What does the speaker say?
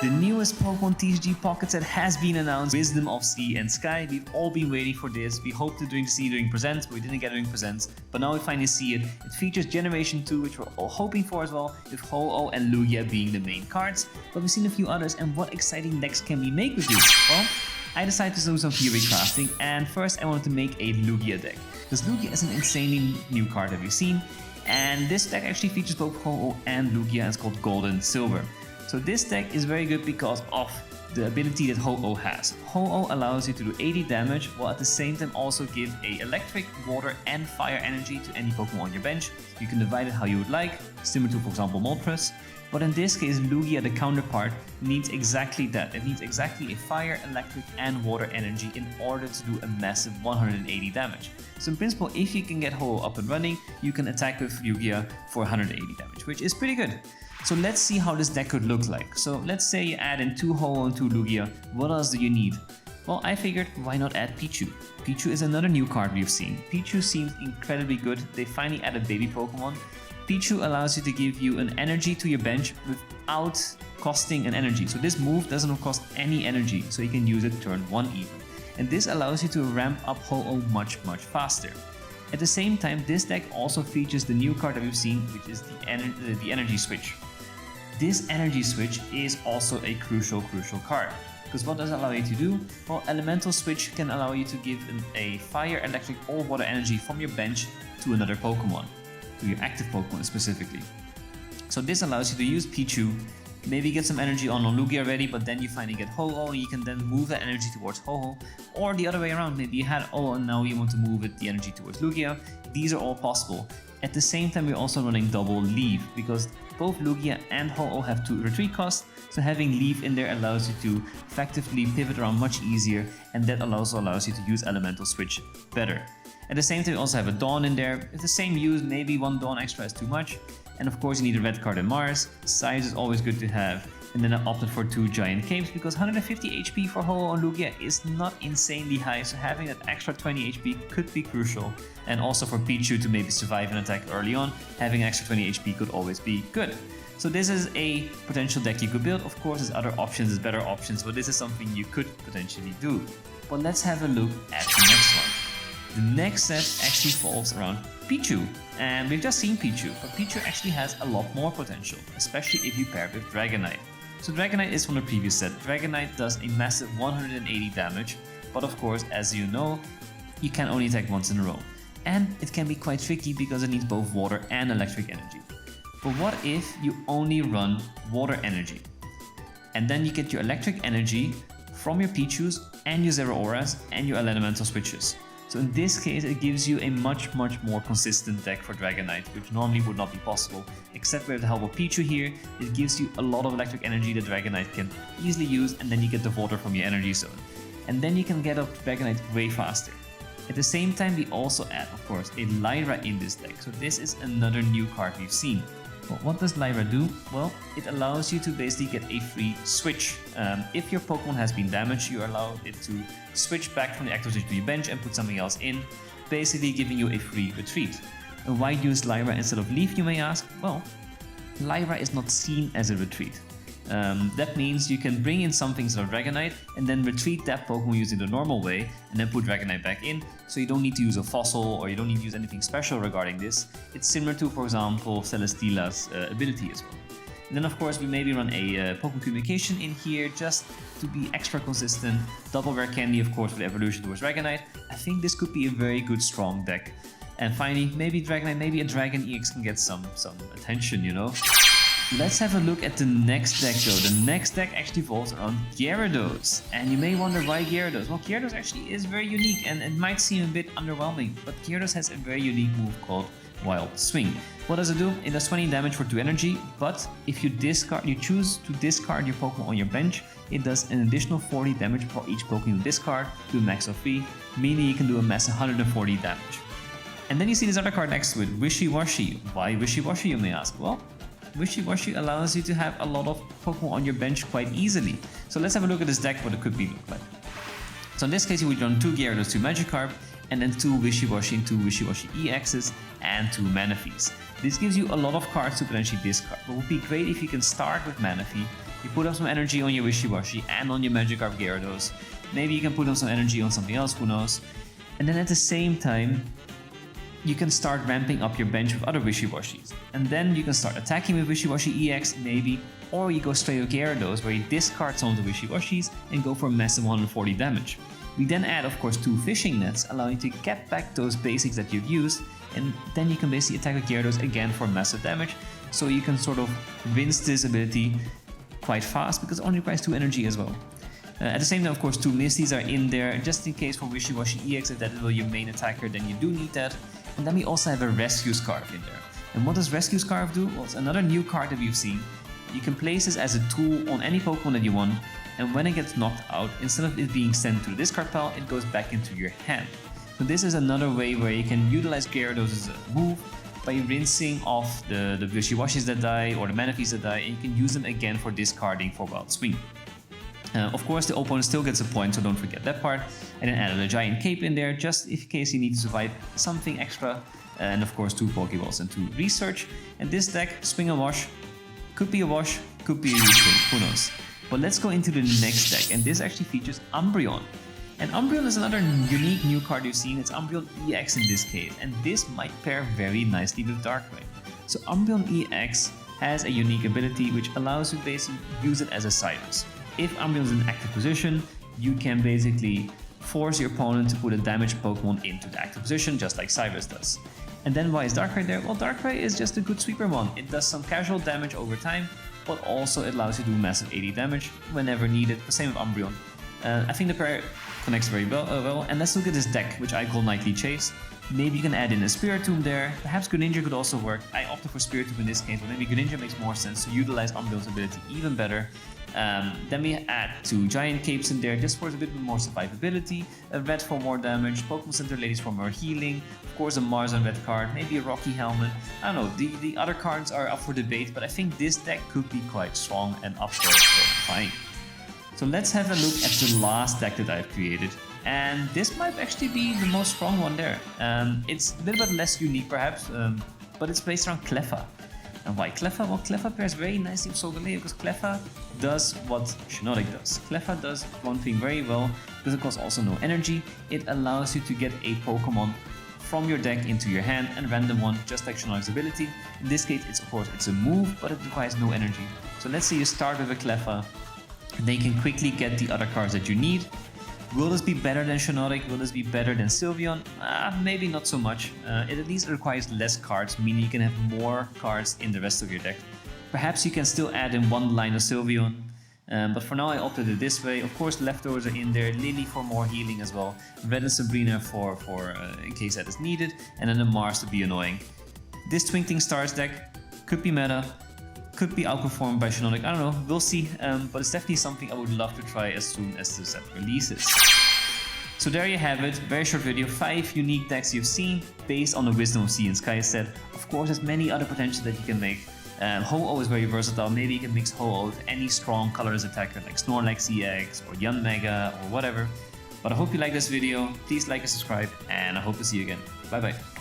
The newest Pokemon TCG Pocket set has been announced, Wisdom of Sea and Sky. We've all been waiting for this. We hoped to see it during Presents, but we didn't get it during Presents. But now we finally see it. It features Generation 2, which we're all hoping for as well, with Ho-Oh and Lugia being the main cards. But we've seen a few others, and what exciting decks can we make with these? Well, I decided to do some theory crafting, and first I wanted to make a Lugia deck. Because Lugia is an insanely new card that we've seen, and this deck actually features both Ho-Oh and Lugia, and it's called Gold and Silver. So this deck is very good because of the ability that Ho-Oh has. Ho-Oh allows you to do 80 damage, while at the same time also give a electric, water and fire energy to any Pokemon on your bench. You can divide it how you would like, similar to, for example, Moltres. But in this case, Lugia, the counterpart, needs exactly that. It needs exactly a fire, electric and water energy in order to do a massive 180 damage. So in principle, if you can get Ho-Oh up and running, you can attack with Lugia for 180 damage, which is pretty good. So let's see how this deck could look like. So let's say you add in 2 Ho-Oh and 2 Lugia. What else do you need? Well, I figured, why not add Pichu? Pichu is another new card we've seen. Pichu seems incredibly good. They finally added baby Pokemon. Pichu allows you to give you an energy to your bench without costing an energy. So this move doesn't cost any energy, so you can use it turn 1 even. And this allows you to ramp up Ho-Oh much faster. At the same time, this deck also features the new card that we've seen, which is the Energy Switch. This Energy Switch is also a crucial card. Because what does it allow you to do? Well, Elemental Switch can allow you to give a fire, electric or water energy from your bench to another Pokemon. To your active Pokemon specifically. So this allows you to use Pichu, maybe get some energy on Lugia already, but then you finally get Ho-Oh and you can then move that energy towards Ho-Oh. Or the other way around, maybe you had Ho-Oh and now you want to move the energy towards Lugia. These are all possible. At the same time, we're also running double Leave, because both Lugia and Ho-Oh have 2 retreat costs, so having Leave in there allows you to effectively pivot around much easier, and that also allows you to use Elemental Switch better. At the same time, you also have a Dawn in there. It's the same use, maybe 1 Dawn extra is too much. And of course, you need a red card in Mars. Size is always good to have. And then I opted for 2 Giant Capes because 150 HP for Ho-Oh and Lugia is not insanely high, so having that extra 20 HP could be crucial. And also for Pichu to maybe survive an attack early on, having extra 20 HP could always be good. So this is a potential deck you could build. Of course, there's other options, there's better options, but this is something you could potentially do. But let's have a look at the next one. The next set actually falls around Pichu, and we've just seen Pichu, but Pichu actually has a lot more potential, especially if you pair it with Dragonite. So Dragonite is from the previous set. Dragonite does a massive 180 damage, but of course, as you know, you can only attack once in a row. And it can be quite tricky because it needs both water and electric energy. But what if you only run water energy? And then you get your electric energy from your Pichus and your Zero Auras and your elemental switches. So in this case, it gives you a much more consistent deck for Dragonite, which normally would not be possible. Except with the help of Pichu here, it gives you a lot of electric energy that Dragonite can easily use, and then you get the water from your energy zone. And then you can get up Dragonite way faster. At the same time, we also add, of course, a Lyra in this deck. So this is another new card we've seen. Well, what does Lyra do? Well, it allows you to basically get a free switch. If your Pokemon has been damaged, you allow it to switch back from the active switch to your bench and put something else in, basically giving you a free retreat. And why use Lyra instead of Leaf, you may ask? Well, Lyra is not seen as a retreat. That means you can bring in something instead of Dragonite and then retreat that Pokemon using the normal way and then put Dragonite back in, so you don't need to use a fossil or you don't need to use anything special regarding this. It's similar to, for example, Celesteela's ability as well. And then of course we maybe run a Pokemon Communication in here just to be extra consistent. Double Rare Candy, of course, for the evolution towards Dragonite. I think this could be a very good strong deck. And finally, maybe Dragonite, maybe a Dragon EX can get some attention, you know? Let's have a look at the next deck though. The next deck actually falls around Gyarados. And you may wonder why Gyarados? Well, Gyarados actually is very unique and it might seem a bit underwhelming, but Gyarados has a very unique move called Wild Swing. What does it do? It does 20 damage for 2 energy, but if you choose to discard your Pokemon on your bench, it does an additional 40 damage for each Pokemon you discard to a max of 3, meaning you can do a massive 140 damage. And then you see this other card next to it, Wishy Washy. Why Wishy Washy, you may ask? Well, Wishy Washy allows you to have a lot of Pokemon on your bench quite easily. So let's have a look at this deck, what it could be look like. So in this case, you would run 2 Gyarados, 2 Magikarp, and then 2 Wishy Washy and 2 Wishy Washy EXs, and 2 Manaphy's. This gives you a lot of cards to potentially discard, but it would be great if you can start with Manaphy, You put up some energy on your Wishy-Washy and on your Magikarp Gyarados. Maybe you can put up some energy on something else, who knows. And then at the same time, you can start ramping up your bench with other Wishy-Washis. And then you can start attacking with Wishy-Washy EX, maybe, or you go straight with Gyarados, where you discard some of the Wishy-Washis and go for a massive 140 damage. We then add, of course, 2 fishing nets, allowing you to get back those basics that you've used, and then you can basically attack with Gyarados again for massive damage, so you can sort of rinse this ability quite fast, because it only requires 2 energy as well. At the same time, of course, 2 Misties are in there, just in case for Wishy-Washy EX, if that is your main attacker, then you do need that. And then we also have a Rescue Scarf in there. And what does Rescue Scarf do? Well, it's another new card that we've seen. You can place this as a tool on any Pokemon that you want, and when it gets knocked out, instead of it being sent to the discard pile, it goes back into your hand. So this is another way where you can utilize Gyarados as a move by rinsing off the Wishy-Washis that die or the Manaphy's that die, and you can use them again for discarding for Wild Swing. Of course, the opponent still gets a point, so don't forget that part. And then added a giant cape in there, just in case you need to survive something extra. And of course, 2 Pokeballs and 2 research. And this deck, swing and wash, could be a wash, could be a reswing, who knows. But let's go into the next deck, and this actually features Umbreon. And Umbreon is another unique new card you've seen. It's Umbreon EX in this case, and this might pair very nicely with Darkrai. So Umbreon EX has a unique ability which allows you to basically use it as a Cyrus. If Umbreon is in active position, you can basically force your opponent to put a damaged Pokemon into the active position, just like Cyrus does. And then why is Darkrai there? Well, Darkrai is just a good sweeper mon. It does some casual damage over time, but also it allows you to do massive 80 damage whenever needed. The same with Umbreon. I think the pair connects very well. And let's look at this deck, which I call Nightly Chase. Maybe you can add in a Spiritomb there. Perhaps Greninja could also work. I opted for Spiritomb in this case, but maybe Greninja makes more sense to utilize Umbreon's ability even better. Then we add 2 giant capes in there just for a bit more survivability, a red for more damage, Pokemon Center Ladies for more healing, of course a Mars and red card, maybe a Rocky Helmet. I don't know, the other cards are up for debate, but I think this deck could be quite strong and up for fighting. So let's have a look at the last deck that I've created, and this might actually be the most strong one there. It's a little bit less unique perhaps, but it's based around Clefa. And why Clefa? Well, Clefa pairs very nicely with Solgaleo because Clefa does what Shiinotic does. Clefa does one thing very well, because it costs also no energy. It allows you to get a Pokemon from your deck into your hand and random one, just like Shiinotic's ability. In this case, it's of course it's a move, but it requires no energy. So let's say you start with a Clefa, and then you can quickly get the other cards that you need. Will this be better than Shiinotic? Will this be better than Sylveon? Maybe not so much. It at least requires less cards, meaning you can have more cards in the rest of your deck. Perhaps you can still add in 1 line of Sylveon, but for now I opted it this way. Of course, leftovers are in there, Lily for more healing as well, Red and Sabrina for in case that is needed, and then the Mars to be annoying. This Twinkling Stars deck could be meta, could be outperformed by Shiinotic, I don't know, we'll see, but it's definitely something I would love to try as soon as the set releases. So there you have it, very short video, 5 unique decks you've seen based on the Wisdom of Sea and Sky set. Of course, there's many other potentials that you can make. Ho-Oh is very versatile, maybe you can mix Ho-Oh with any strong colorless attacker like Snorlax EX or Yanmega or whatever. But I hope you like this video, please like and subscribe, and I hope to see you again. Bye bye.